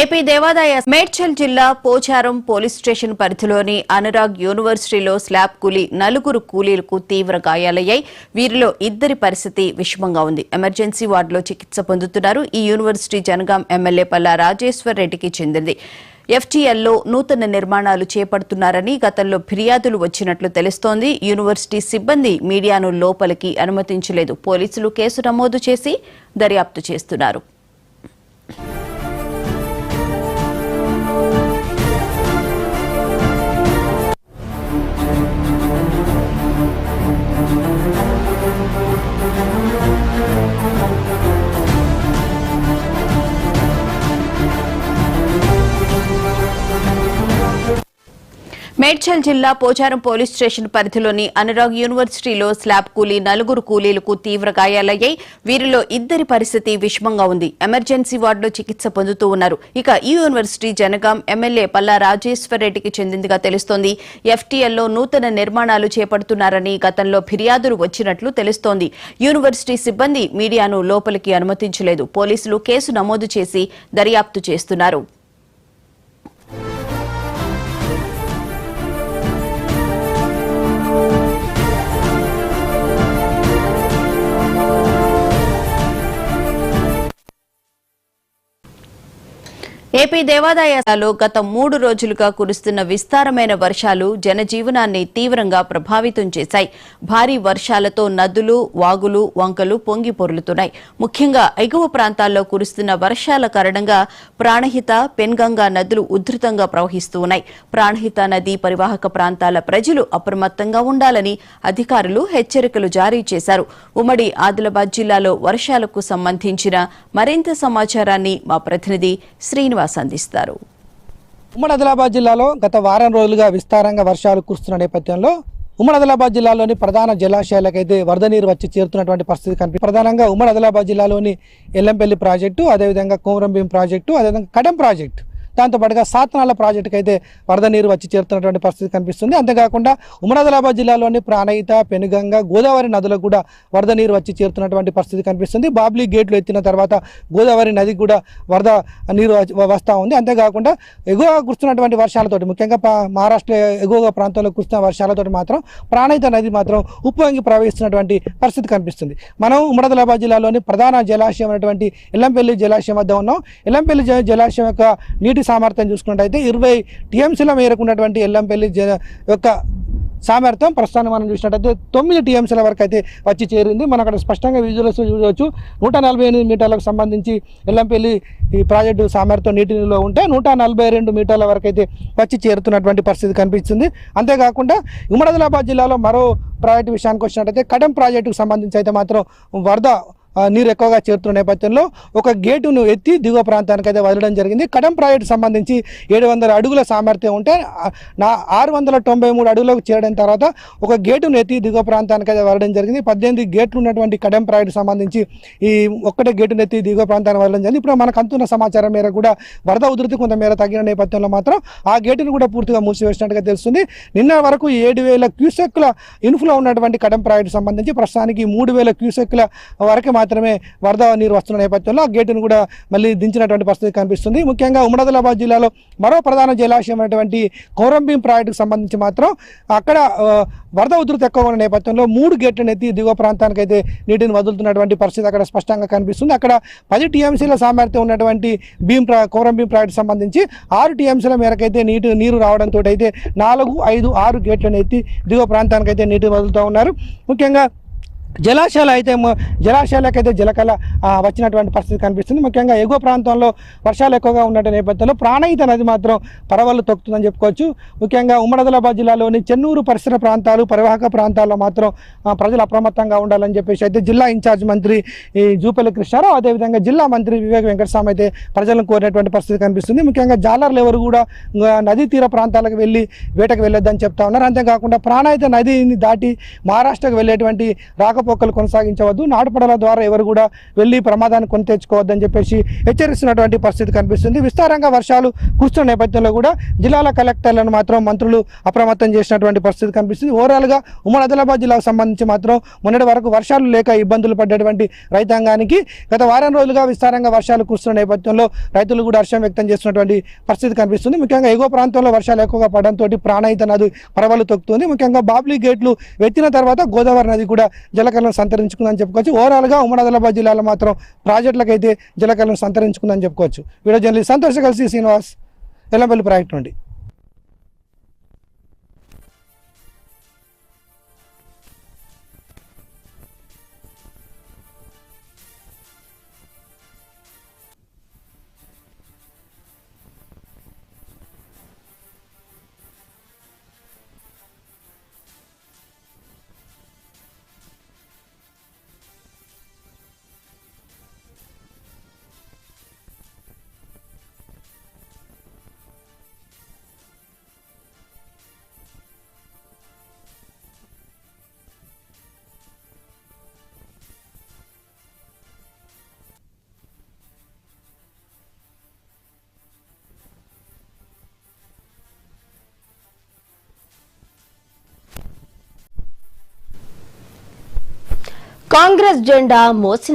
AP దేవాదాయ మేడ్చల్ జిల్లా Pocharam police station పరిధిలోని అనురాగ్ యూనివర్సిటీలో స్లాబ్ కూలీ నలుగురు కూలీలకు తీవ్ర గాయాలయ్యాయి. వీరిలో ఇద్దరి పరిస్థితి విషమంగా ఉంది. ఎమర్జెన్సీ వార్డులో చికిత్స పొందుతున్నారు. ఈ యూనివర్సిటీ జనగాం ఎమ్మెల్యే పల్లా రాజేశ్వర్ రెడ్డికి చెందింది. ఎఫ్టీఎల్లో నూతన నిర్మాణాలు చేపడుతున్నారని గతంలో ఫిర్యాదులు వచ్చినట్లు తెలుస్తోంది. యూనివర్సిటీ సిబ్బంది మీడియాను లోపలికి అనుమతించలేదు. పోలీసులు కేసు నమోదు చేసి దర్యాప్తు చేస్తున్నారు. మేడ్చల్ జిల్లా పోచారం పోలీస్ స్టేషన్ పరిధిలోని అనురాగ్ యూనివర్సిటీలో స్లాబ్ కూలీ నలుగురు కూలీలకు తీవ్ర గాయాలయ్యాయి. వీరిలో ఇద్దరి పరిస్థితి విషమంగా ఉంది. ఎమర్జెన్సీ వార్డులో చికిత్స పొందుతూ ఉన్నారు. ఇక ఈ యూనివర్సిటీ జనగాం ఎమ్మెల్యే పల్లా రాజేశ్వర్ రెడ్డికి చెందిందిగా తెలుస్తోంది. ఎఫ్టీఎల్లో నూతన నిర్మాణాలు చేపడుతున్నారని గతంలో ఫిర్యాదులు వచ్చినట్లు తెలుస్తోంది. యూనివర్సిటీ సిబ్బంది మీడియాను లోపలికి అనుమతించలేదు. పోలీసులు కేసు నమోదు చేసి దర్యాప్తు చేస్తున్నారు. ఏపీ దేవాదాయాలలో గత 3 రోజులుగా కురుస్తున్న విస్తారమైన వర్షాలు జనజీవనాన్ని తీవ్రంగా ప్రభావితం చేశాయి. భారీ వర్షాలతో నదులు, వాగులు, వంకలు పొంగి పొర్లుతున్నాయి. ముఖ్యంగా ఎగువ ప్రాంతాల్లో కురుస్తున్న వర్షాల కారణంగా ప్రాణహిత, పెన్గంగా నదులు ఉధృతంగా ప్రవహిస్తూ ఉన్నాయి. ప్రాణహిత నదీ పరివాహక ప్రాంతాల ప్రజలు అప్రమత్తంగా ఉండాలని అధికారులు హెచ్చరికలు జారీ చేశారు. ఉమ్మడి ఆదిలాబాద్ జిల్లాలో వర్షాలకు సంబంధించిన మరింత సమాచారాన్ని మా ప్రతినిధి శ్రీనివాస్ అందిస్తారు. ఉమ్మడి ఆదిలాబాద్ జిల్లాలో గత వారం రోజులుగా విస్తారంగా వర్షాలు కురుస్తున్న నేపథ్యంలో ఉమ్మడి ఆదిలాబాద్ జిల్లాలోని ప్రధాన జలాశయాలకైతే వరద నీరు వచ్చి చేరుతున్నటువంటి పరిస్థితి కనిపిస్తుంది. ప్రధానంగా ఉమ్మడి ఆదిలాబాద్ జిల్లాలోని ఎల్లంపల్లి ప్రాజెక్టు, అదేవిధంగా కొమరంభీం ప్రాజెక్టు, అదేవిధంగా కడెం ప్రాజెక్టు, దాంతోపాటుగా సాత్నాల ప్రాజెక్టుకి అయితే వరద నీరు వచ్చి చేరుతున్నటువంటి పరిస్థితి కనిపిస్తుంది. అంతేకాకుండా ఉమ్మడి ఆదిలాబాద్ జిల్లాలోని ప్రాణహిత, పెనుగంగ, గోదావరి నదులకు కూడా వరద నీరు వచ్చి చేరుతున్నటువంటి పరిస్థితి కనిపిస్తుంది. బాబ్లీ గేట్లు ఎత్తిన తర్వాత గోదావరి నదికి కూడా వరద నీరు వస్తూ ఉంది. అంతేకాకుండా ఎగువగా కురుస్తున్నటువంటి వర్షాలతోటి, ముఖ్యంగా మహారాష్ట్ర ఎగువ ప్రాంతంలో కురుస్తున్న వర్షాలతోటి మాత్రం ప్రాణహిత నది మాత్రం ఉప్పొంగి ప్రవహిస్తున్నటువంటి పరిస్థితి కనిపిస్తుంది. మనం ఉమ్మడి ఆదిలాబాద్ జిల్లాలోని ప్రధాన జలాశయం అయినటువంటి ఎల్లంపల్లి జలాశయం వద్ద ఉన్నాం. ఎల్లంపల్లి జలాశయం యొక్క నీటి సామర్థ్యం చూసుకున్నట్టయితే 20 టీఎంసీల మేరకు ఉన్నటువంటి ఎల్లంపల్లి యొక్క సామర్థ్యం ప్రస్తుతాన్ని మనం చూసినట్టయితే 9 టీఎంసీల వరకు అయితే వచ్చి చేరింది. మనం అక్కడ స్పష్టంగా విజువల్స్ చూడవచ్చు. 148 మీటర్లకు సంబంధించి ఎల్లంపల్లి ఈ ప్రాజెక్టు సామర్థ్యం నీటిలో ఉంటే 142 మీటర్ల వరకు అయితే వచ్చి చేరుతున్నటువంటి పరిస్థితి కనిపిస్తుంది. అంతేకాకుండా ఉమ్మడి ఆదిలాబాద్ జిల్లాలో మరో ప్రాజెక్టు విషయానికి వచ్చినట్టయితే కడెం ప్రాజెక్టుకు సంబంధించి అయితే మాత్రం వరద నీరు ఎక్కువగా చేరుతున్న నేపథ్యంలో ఒక గేటును ఎత్తి దిగువ ప్రాంతానికి అయితే వదలడం జరిగింది. కడెం ప్రాజెక్టు సంబంధించి 700 అడుగుల సామర్థ్యం ఉంటే 693 అడుగులకు చేరడం తర్వాత ఒక గేటును ఎత్తి దిగువ ప్రాంతానికి అయితే వదలడం జరిగింది. 18 గేట్లు ఉన్నటువంటి కడెం ప్రాజెక్టు సంబంధించి ఈ ఒక్కటే గేటును ఎత్తి దిగువ ప్రాంతానికి వదలడం జరిగింది. ఇప్పుడు మనకు అందుతున్న సమాచారం మేరకు కూడా వరద ఉధృతి కొంతమేర తగ్గిన నేపథ్యంలో మాత్రం ఆ గేటును కూడా పూర్తిగా మూసివేసినట్టుగా తెలుస్తుంది. నిన్న వరకు 7,000 క్యూసెక్ల ఇన్ఫ్లో ఉన్నటువంటి కడెం ప్రాజెక్టు సంబంధించి ప్రస్తుతానికి 3,000 క్యూసెక్ల వరకు మాత్రమే వరద నీరు వస్తున్న నేపథ్యంలో ఆ గేటును కూడా మళ్ళీ దించినటువంటి పరిస్థితి కనిపిస్తుంది. ముఖ్యంగా ఉమ్మడి ఆదిలాబాద్ జిల్లాలో మరో ప్రధాన జలాశయం అయినటువంటి కొమరంభీం ప్రాజెక్టుకు సంబంధించి మాత్రం అక్కడ వరద ఉధృతి ఎక్కువ ఉన్న నేపథ్యంలో 3 గేట్లను ఎత్తి దిగువ ప్రాంతానికి అయితే నీటిని వదులుతున్నటువంటి పరిస్థితి అక్కడ స్పష్టంగా కనిపిస్తుంది. అక్కడ 10 టీఎంసీల సామర్థ్యం ఉన్నటువంటి కొమరంభీం ప్రాజెక్టు సంబంధించి 6 టీఎంసీల మేరకు అయితే నీరు రావడంతో అయితే 4, 5, 6 గేట్లను ఎత్తి దిగువ ప్రాంతానికి అయితే నీటిని వదులుతూ ఉన్నారు. ముఖ్యంగా జలాశయాలకైతే జలకళ వచ్చినటువంటి పరిస్థితి కనిపిస్తుంది. ముఖ్యంగా ఎగువ ప్రాంతంలో వర్షాలు ఎక్కువగా ఉన్న నేపథ్యంలో ప్రాణహిత నది మాత్రం పరవళ్ళు తొక్కుతుందని చెప్పుకోవచ్చు. ముఖ్యంగా ఉమ్మడి ఆదిలాబాద్ జిల్లాలోని చెన్నూరు పరిసర ప్రాంతాలు, పరివాహక ప్రాంతాల్లో మాత్రం ప్రజలు అప్రమత్తంగా ఉండాలని చెప్పేసి అయితే జిల్లా ఇన్ఛార్జ్ మంత్రి జూపల్లి కృష్ణారావు, అదేవిధంగా జిల్లా మంత్రి వివేక్ వెంకటస్వామి అయితే ప్రజలను కోరినటువంటి పరిస్థితి కనిపిస్తుంది. ముఖ్యంగా జాలర్లు ఎవరు కూడా నదీ తీర ప్రాంతాలకు వెళ్ళి వేటకు వెళ్ళొద్దని చెప్తా ఉన్నారు. అంతేకాకుండా ప్రాణహిత నదిని దాటి మహారాష్ట్రకు వెళ్ళేటువంటి రాక రాకపోకలు కొనసాగించవద్దు, నాటుపడల ద్వారా ఎవరు కూడా వెళ్లి ప్రమాదాన్ని కొని తెచ్చుకోవద్దని చెప్పేసి హెచ్చరిస్తున్నటువంటి పరిస్థితి కనిపిస్తుంది. విస్తారంగా వర్షాలు కురుస్తున్న నేపథ్యంలో కూడా జిల్లాల కలెక్టర్లను మాత్రం మంత్రులు అప్రమత్తం చేసినటువంటి పరిస్థితి కనిపిస్తుంది. ఓవరాల్ గా ఉమ్మడి ఆదిలాబాద్ జిల్లాకు సంబంధించి మాత్రం మొన్నటి వరకు వర్షాలు లేక ఇబ్బందులు పడ్డటువంటి రైతాంగానికి గత వారం రోజులుగా విస్తారంగా వర్షాలు కురుస్తున్న నేపథ్యంలో రైతులు కూడా హర్షం వ్యక్తం చేస్తున్నటువంటి పరిస్థితి కనిపిస్తుంది. ముఖ్యంగా ఎగువ ప్రాంతంలో వర్షాలు ఎక్కువగా పడడంతో ప్రాణహిత నది పరవలు తొక్కుతుంది. ముఖ్యంగా బాబ్లీ గేట్లు వెత్తిన తర్వాత గోదావరి నది కూడా జలకళను సంతరించుకుందని చెప్పుకోవచ్చు. ఓవరాల్ గా ఉమ్మడి ఆదిలాబాద్ జిల్లాలో మాత్రం ప్రాజెక్టులకైతే జలకళను సంతరించుకుందని చెప్పుకోవచ్చు. వీడియో జర్నలిస్ట్ సంతోష్ కలిసి శ్రీనివాస్, ఎల్లంపల్లి ప్రాజెక్టు నుండి. కాంగ్రెస్ జెండా మోసిన